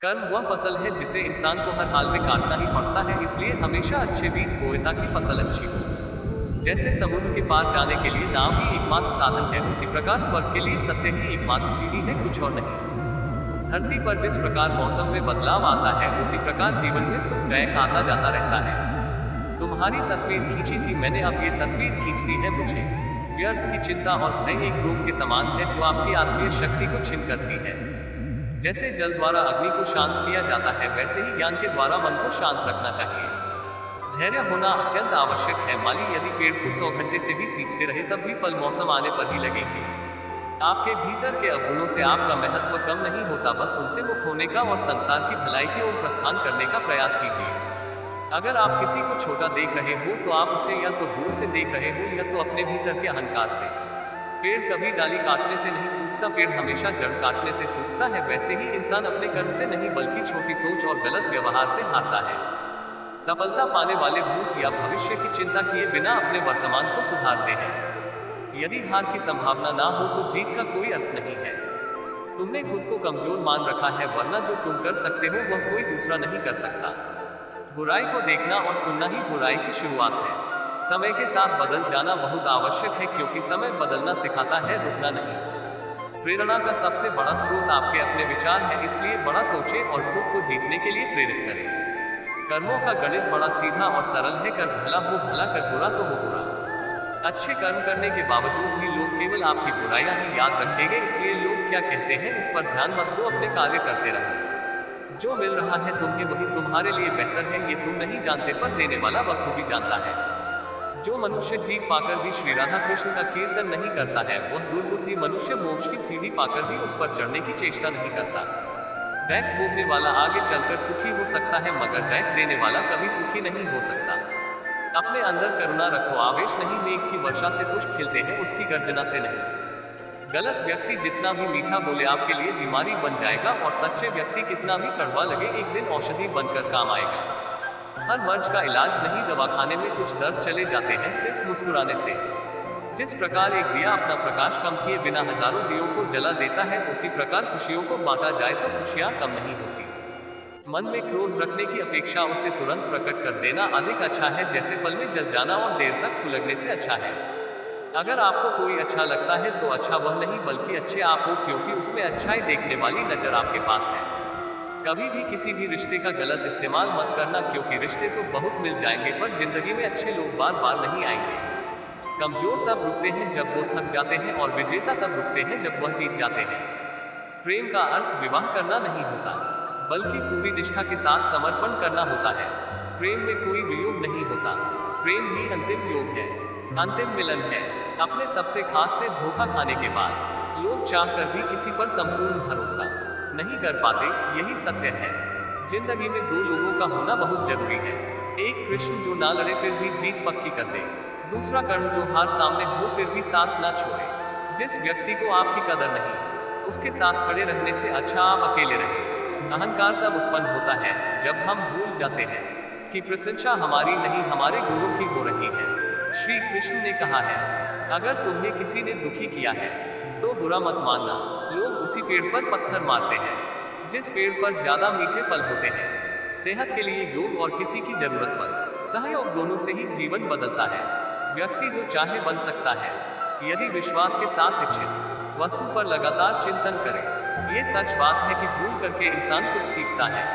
कर्म वह फसल है जिसे इंसान को हर हाल में काटना ही पड़ता है, इसलिए हमेशा अच्छे बीज बोए ताकि फसल अच्छी हो। जैसे समुद्र के पार जाने के लिए नाव ही एकमात्र साधन है, उसी प्रकार स्वर्ग के लिए सत्य ही एकमात्र सीढ़ी है, कुछ और नहीं। धरती पर जिस प्रकार मौसम में बदलाव आता है, उसी प्रकार जीवन में सुख दुख आता जाता रहता है। तुम्हारी तस्वीर खींची थी मैंने, अब ये तस्वीर खींचती है मुझे। व्यर्थ की चिंता और भय एक रोग के समान है जो आपकी आत्मीय शक्ति को छीन करती है। जैसे जल द्वारा अग्नि को शांत किया जाता है, वैसे ही ज्ञान के द्वारा मन को शांत रखना चाहिए। धैर्य होना अत्यंत आवश्यक है। माली यदि पेड़ को 100 घंटे से भी सींचते रहे तब भी फल मौसम आने पर ही लगेंगे। आपके भीतर के अवगुणों से आपका महत्व कम नहीं होता, बस उनसे मुक्त होने का और संसार की भलाई की ओर प्रस्थान करने का प्रयास कीजिए। अगर आप किसी को छोटा देख रहे हो तो आप उसे या तो दूर से देख रहे हो या तो अपने भीतर के अहंकार से। पेड़ कभी डाली काटने से नहीं सूखता, पेड़ हमेशा जड़ काटने से सूखता है। वैसे ही इंसान अपने कर्म से नहीं बल्कि छोटी सोच और गलत व्यवहार से हारता है। सफलता पाने वाले भूत या भविष्य की चिंता किए बिना अपने वर्तमान को सुधारते हैं। यदि हार की संभावना ना हो तो जीत का कोई अर्थ नहीं है। तुमने खुद को कमजोर मान रखा है, वरना जो तुम कर सकते हो वह कोई दूसरा नहीं कर सकता। बुराई को देखना और सुनना ही बुराई की शुरुआत है। समय के साथ बदल जाना बहुत आवश्यक है, क्योंकि समय बदलना सिखाता है, रुकना नहीं। प्रेरणा का सबसे बड़ा स्रोत आपके अपने विचार है, इसलिए बड़ा सोचें और खुद को जीतने के लिए प्रेरित करें। कर्मों का गणित बड़ा सीधा और सरल है, कर भला हो भला, कर बुरा तो हो बुरा। अच्छे कर्म करने के बावजूद भी लोग केवल आपकी बुराइयां ही याद रखेंगे, इसलिए लोग क्या कहते हैं इस पर ध्यान मत दो, अपने कार्य करते रहो। जो मिल रहा है तुम्हें वही तुम्हारे लिए बेहतर है, ये तुम नहीं जानते पर देने वाला बखूबी जानता है। जो मनुष्य जीत पाकर भी श्री राधा कृष्ण का कीर्तन नहीं करता है, वह दुर्बुद्धि मनुष्य मोक्ष की सीढ़ी पाकर भी उस पर चढ़ने की चेष्टा नहीं करता। दैख भोगने वाला आगे चलकर सुखी हो सकता है, मगर दैख देने वाला कभी सुखी नहीं हो सकता। अपने अंदर करुणा रखो, आवेश नहीं। मेघ की वर्षा से पुष्प खिलते हैं, उसकी गर्जना से नहीं। गलत व्यक्ति जितना भी मीठा बोले आपके लिए बीमारी बन जाएगा, और सच्चे व्यक्ति कितना भी कड़वा लगे एक दिन औषधि बनकर काम आएगा। हर मर्ज का इलाज नहीं, दवाखाने में कुछ दर्द चले जाते हैं सिर्फ मुस्कुराने से। जिस प्रकार एक दिया अपना प्रकाश कम किए बिना हजारों दियों को जला देता है, उसी प्रकार खुशियों को बांटा जाए तो खुशियां कम नहीं होती। मन में क्रोध रखने की अपेक्षा उसे तुरंत प्रकट कर देना अधिक अच्छा है, जैसे पल में जल जाना और देर तक सुलगने से अच्छा है। अगर आपको कोई अच्छा लगता है तो अच्छा वह नहीं बल्कि अच्छे आप हो, क्योंकि उसमें अच्छाई देखने वाली नजर आपके पास है। कभी भी किसी भी रिश्ते का गलत इस्तेमाल मत करना, क्योंकि रिश्ते तो बहुत मिल जाएंगे पर जिंदगी में अच्छे लोग बार बार नहीं आएंगे। कमजोर तब रुकते हैं जब वो थक जाते हैं, और विजेता तब रुकते हैं जब वह जीत जाते हैं। प्रेम का अर्थ विवाह करना नहीं होता, बल्कि पूरी निष्ठा के साथ समर्पण करना होता है। प्रेम में कोई वियोग नहीं होता, प्रेम ही अंतिम योग है, अंतिम मिलन है। अपने सबसे खास से धोखा खाने के बाद लोग चाहकर भी किसी पर संपूर्ण भरोसा नहीं कर पाते, यही सत्य है। जिंदगी में दो लोगों का होना बहुत जरूरी है। एक कृष्ण जो ना लड़े फिर भी जीत पक्की कर दे, दूसरा कर्ण जो हार सामने हो फिर भी साथ ना छोड़े। जिस व्यक्ति को आपकी कदर नहीं, उसके साथ खड़े रहने से अच्छा आप अकेले रहें। अहंकार तब उत्पन्न होता है जब हम भूल जाते हैं कि प्रशंसा हमारी नहीं हमारे गुणों की हो रही है। श्री कृष्ण ने कहा है, अगर तुम्हें किसी ने दुखी किया है तो बुरा मत मानना। लोग उसी पेड़ पर पत्थर मारते हैं जिस पेड़ पर ज्यादा मीठे फल होते हैं। सेहत के लिए योग और किसी की जरूरत पर सहयोग, दोनों से ही जीवन बदलता है। व्यक्ति जो चाहे बन सकता है, यदि विश्वास के साथ इच्छित वस्तु पर लगातार चिंतन करे। ये सच बात है कि भूल करके इंसान कुछ सीखता है,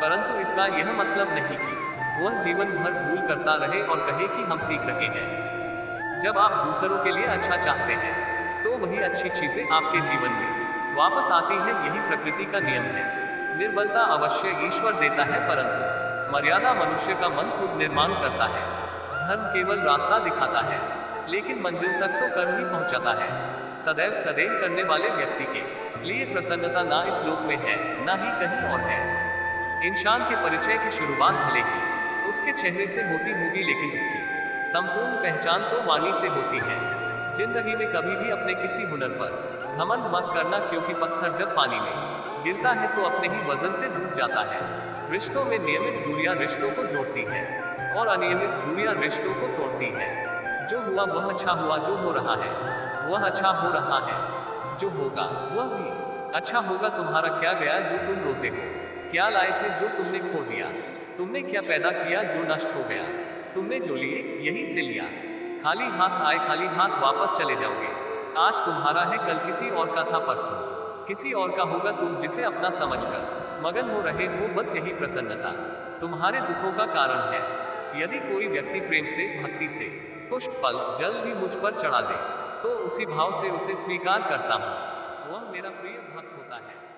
परंतु इसका यह मतलब नहीं कि वह जीवन भर भूल करता रहे और कहे कि हम सीख रहे हैं। जब आप दूसरों के लिए अच्छा चाहते हैं तो वही अच्छी चीजें आपके जीवन में वापस आती है, यही प्रकृति का नियम है। निर्बलता अवश्य ईश्वर देता है, परंतु मर्यादा मनुष्य का मन खुद निर्माण करता है। धर्म केवल रास्ता दिखाता है, लेकिन मंजिल तक तो कर्म ही पहुंचाता है। सदैव सदैव करने वाले व्यक्ति के लिए प्रसन्नता ना इस लोक में है ना ही कहीं और है। इंसान के परिचय की शुरुआत भले ही उसके चेहरे से होती होगी, लेकिन उसकी संपूर्ण पहचान तो वाणी से होती है। जिंदगी में कभी भी अपने किसी हुनर पर घमंड मत करना, क्योंकि पत्थर जब पानी में गिरता है तो अपने ही वजन से डूब जाता है। रिश्तों में नियमित दूरियां रिश्तों को जोड़ती हैं और अनियमित दूरियां रिश्तों को तोड़ती हैं। जो हुआ वह अच्छा हुआ, जो हो रहा है वह अच्छा हो रहा है, जो होगा वह भी अच्छा होगा। तुम्हारा क्या गया जो तुम रोते हो। क्या लाए थे जो तुमने खो दिया? तुमने क्या पैदा किया जो नष्ट हो गया? तुमने जो लिए यहीं से लिया। खाली हाथ आए खाली हाथ वापस चले जाओगे। आज तुम्हारा है, कल किसी और का था, परसों किसी और का होगा। तुम जिसे अपना समझकर मगन हो रहे हो, बस यही प्रसन्नता तुम्हारे दुखों का कारण है। यदि कोई व्यक्ति प्रेम से, भक्ति से पुष्प, फल, जल भी मुझ पर चढ़ा दे, तो उसी भाव से उसे स्वीकार करता हूँ। वह मेरा प्रिय भक्त होता है।